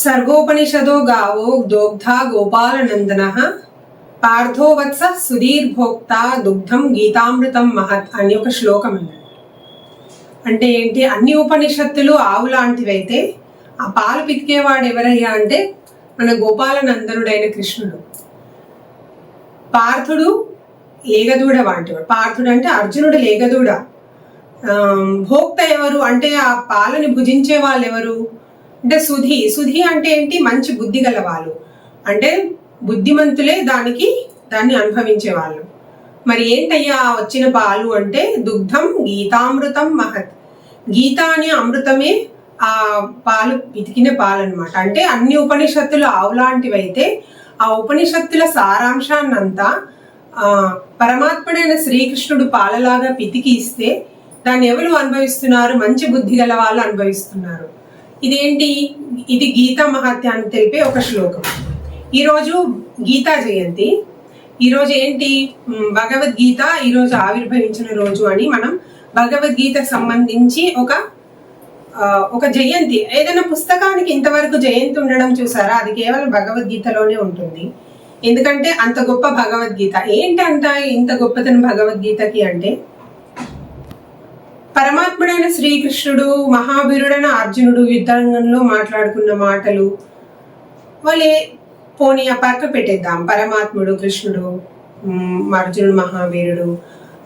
सर्वोपनिषदो गावो दोग्धा गोपालनंदनः पार्थो वत्स సుధీర్భోక్త దుగ్ధం గీతామృతం మహత్ అని ఒక శ్లోకం ఉంది. అంటే ఏంటి, అన్ని ఉపనిషత్తులు ఆవు లాంటివైతే ఆ పాలు పితికేవాడు ఎవరయ్యా అంటే మన గోపాలనందనుడైన కృష్ణుడు. పార్థుడు లేగదూడ వంటివాడు. పార్థుడు అంటే అర్జునుడు లేగదూడ. భోక్త ఎవరు అంటే ఆ పాలని భుజించే వాళ్ళు ఎవరు అంటే సుధి అంటే ఏంటి, మంచి బుద్ధి గల వాళ్ళు, అంటే బుద్ధిమంతులే దాన్ని అనుభవించే వాళ్ళు. మరి ఏంటయ్యా వచ్చిన పాలు అంటే దుగ్ధం గీతామృతం మహత్. గీత అనే అమృతమే ఆ పాలు, పితికిన పాలు అనమాట. అంటే అన్ని ఉపనిషత్తులు ఆవులాంటివైతే ఆ ఉపనిషత్తుల సారాంశాన్నంతా పరమాత్ముడైన శ్రీకృష్ణుడు పాలలాగా పితికి ఇస్తే దాన్ని ఎవరు అనుభవిస్తున్నారు? మంచి బుద్ధి గల వాళ్ళు అనుభవిస్తున్నారు. ఇదేంటి, ఇది గీతా మహాత్యాన్ని తెలిపే ఒక శ్లోకం. ఈరోజు గీతా జయంతి. ఈరోజు ఏంటి, భగవద్గీత ఈరోజు ఆవిర్భవించిన రోజు అని మనం భగవద్గీతకు సంబంధించి ఒక జయంతి, ఏదైనా పుస్తకానికి ఇంతవరకు జయంతి ఉండడం చూసారా? అది కేవలం భగవద్గీతలోనే ఉంటుంది. ఎందుకంటే అంత గొప్ప భగవద్గీత. ఏంటంట ఇంత గొప్పతనం భగవద్గీతకి అంటే, పరమాత్ముడైన శ్రీకృష్ణుడు మహావీరుడైన అర్జునుడు యుద్ధరంగంలో మాట్లాడుకున్న మాటలు వాళ్ళే పోనీ ఆ పక్క పెట్టేద్దాం. పరమాత్ముడు కృష్ణుడు, అర్జునుడు మహావీరుడు,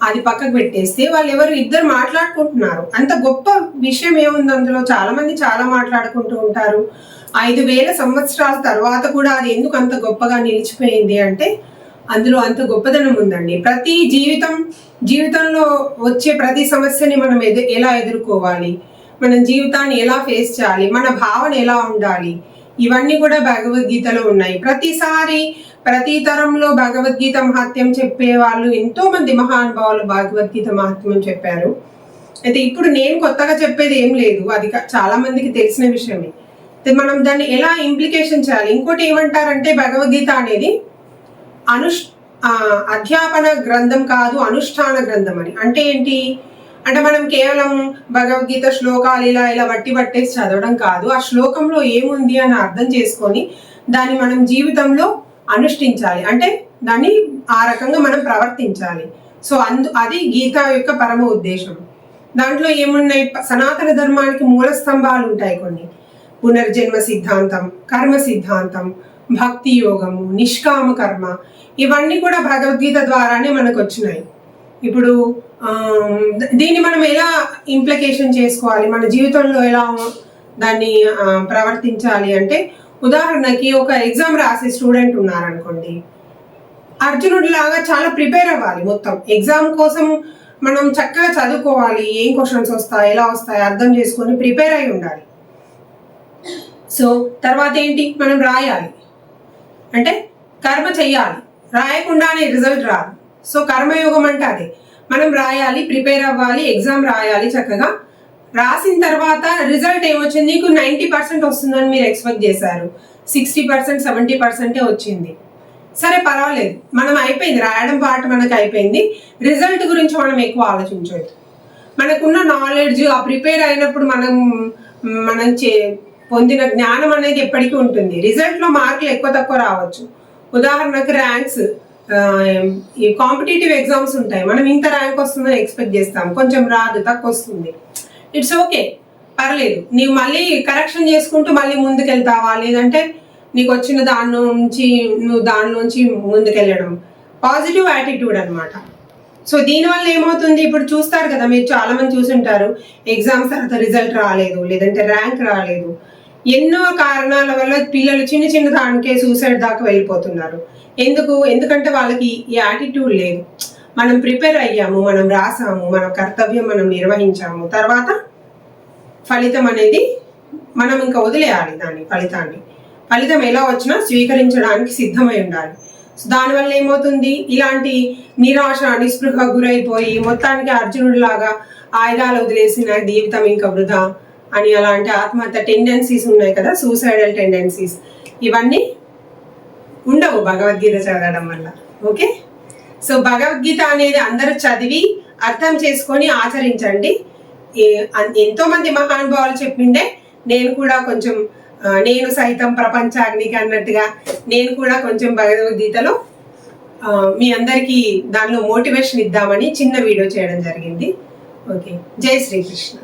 అది పక్కకు పెట్టేస్తే వాళ్ళు ఎవరు ఇద్దరు మాట్లాడుకుంటున్నారు. అంత గొప్ప విషయం ఏముంది అందులో? చాలా మంది చాలా మాట్లాడుకుంటూ ఉంటారు. 5000 సంవత్సరాల తర్వాత కూడా అది ఎందుకు అంత గొప్పగా నిలిచిపోయింది అంటే అందులో అంత గొప్పదనం ఉందండి. ప్రతి జీవితంలో వచ్చే ప్రతి సమస్యని మనం ఎలా ఎదుర్కోవాలి, మన జీవితాన్ని ఎలా ఫేస్ చేయాలి, మన భావన ఎలా ఉండాలి, ఇవన్నీ కూడా భగవద్గీతలో ఉన్నాయి. ప్రతి తరంలో భగవద్గీత మహత్యం చెప్పే వాళ్ళు ఎంతో మంది మహానుభావులు భగవద్గీత మహత్యం చెప్పారు. అయితే ఇప్పుడు నేను కొత్తగా చెప్పేది ఏం లేదు, అది చాలా మందికి తెలిసిన విషయమే. మనం దాన్ని ఎలా ఇంప్లికేషన్ చేయాలి? ఇంకోటి ఏమంటారంటే భగవద్గీత అనేది అధ్యాపన గ్రంథం కాదు, అనుష్ఠాన గ్రంథం అని. అంటే ఏంటి అంటే మనం కేవలం భగవద్గీత శ్లోకాలు ఇలా పట్టేసి చదవడం కాదు. ఆ శ్లోకంలో ఏముంది అని అర్థం చేసుకొని దాన్ని మనం జీవితంలో అనుష్ఠించాలి. అంటే దాన్ని ఆ రకంగా మనం ప్రవర్తించాలి. సో అది గీత యొక్క పరమ ఉద్దేశం. దాంట్లో ఏమున్నాయి, సనాతన ధర్మానికి మూల స్తంభాలు ఉంటాయి కొన్ని. పునర్జన్మ సిద్ధాంతం, కర్మ సిద్ధాంతం, భక్తి యోగము, నిష్కామ కర్మ, ఇవన్నీ కూడా భగవద్గీత ద్వారానే మనకు వచ్చినాయి. ఇప్పుడు దీన్ని మనం ఎలా ఇంప్లికేషన్ చేసుకోవాలి, మన జీవితంలో ఎలా దాన్ని ప్రవర్తించాలి అంటే, ఉదాహరణకి ఒక ఎగ్జామ్ రాసే స్టూడెంట్ ఉన్నారనుకోండి, అర్జునుడి లాగా చాలా ప్రిపేర్ అవ్వాలి. మొత్తం ఎగ్జామ్ కోసం మనం చక్కగా చదువుకోవాలి. ఏం క్వశ్చన్స్ వస్తాయి, ఎలా వస్తాయి అర్థం చేసుకొని ప్రిపేర్ అయి ఉండాలి. సో తర్వాత ఏంటి, మనం రాయాలి, అంటే కర్మ చెయ్యాలి. రాయకుండానే రిజల్ట్ రాదు. సో కర్మయోగం అంటే అదే, మనం రాయాలి, ప్రిపేర్ అవ్వాలి, ఎగ్జామ్ రాయాలి. చక్కగా రాసిన తర్వాత రిజల్ట్ ఏమొచ్చింది, నీకు 90% వస్తుందని మీరు ఎక్స్పెక్ట్ చేశారు, 60%, 70% వచ్చింది. సరే పర్వాలేదు, మనం అయిపోయింది, రాయడం పాట మనకు అయిపోయింది. రిజల్ట్ గురించి మనం ఎక్కువ ఆలోచించవద్దు. మనకున్న నాలెడ్జ్, ఆ ప్రిపేర్ అయినప్పుడు మనం పొందిన జ్ఞానం అనేది ఎప్పటికీ ఉంటుంది. రిజల్ట్లో మార్కులు ఎక్కువ తక్కువ రావచ్చు. ఉదాహరణకు ర్యాంక్స్, ఈ కాంపిటేటివ్ ఎగ్జామ్స్ ఉంటాయి, మనం ఇంత ర్యాంక్ వస్తుందని ఎక్స్పెక్ట్ చేస్తాం, కొంచెం రాదు, తక్కువ వస్తుంది. ఇట్స్ ఓకే, పర్లేదు. నీవు మళ్ళీ కరెక్షన్ చేసుకుంటూ మళ్ళీ ముందుకెళ్తావా, లేదంటే నీకు వచ్చిన దానిలోంచి ముందుకెళ్ళడం, పాజిటివ్ యాటిట్యూడ్ అనమాట. సో దీనివల్ల ఏమవుతుంది, ఇప్పుడు చూస్తారు కదా, మీరు చాలా మంది చూసుంటారు, ఎగ్జామ్స్ తర్వాత రిజల్ట్ రాలేదు, లేదంటే ర్యాంక్ రాలేదు. ఎన్నో కారణాల వల్ల పిల్లలు చిన్న దానికే సూసైడ్ దాకా వెళ్ళిపోతున్నారు. ఎందుకంటే వాళ్ళకి ఈ యాటిట్యూడ్ లేదు. మనం ప్రిపేర్ అయ్యాము, మనం రాసాము, మన కర్తవ్యం మనం నిర్వహించాము, తర్వాత ఫలితం అనేది మనం ఇంకా వదిలేయాలి. ఫలితం ఎలా వచ్చినా స్వీకరించడానికి సిద్ధమై ఉండాలి. దానివల్ల ఏమవుతుంది, ఇలాంటి నిరాశ నిస్పృహ గురైపోయి మొత్తానికి అర్జునుడి లాగా ఆయుధాలు వదిలేసిన జీవితం ఇంకా వృధా అని అలాంటి ఆత్మహత్య టెండెన్సీస్ ఉన్నాయి కదా, సూసైడల్ టెండెన్సీస్, ఇవన్నీ ఉండవు భగవద్గీత చదవడం వల్ల. ఓకే, సో భగవద్గీత అనేది అందరూ చదివి అర్థం చేసుకొని ఆచరించండి. ఎంతో మంది మహానుభావులు చెప్పిండే నేను కూడా కొంచెం నేను సైతం ప్రపంచాగ్నికి అన్నట్టుగా నేను కూడా కొంచెం భగవద్గీతలో మీ అందరికీ దానిలో మోటివేషన్ ఇద్దామని చిన్న వీడియో చేయడం జరిగింది. ఓకే, జై శ్రీకృష్ణ.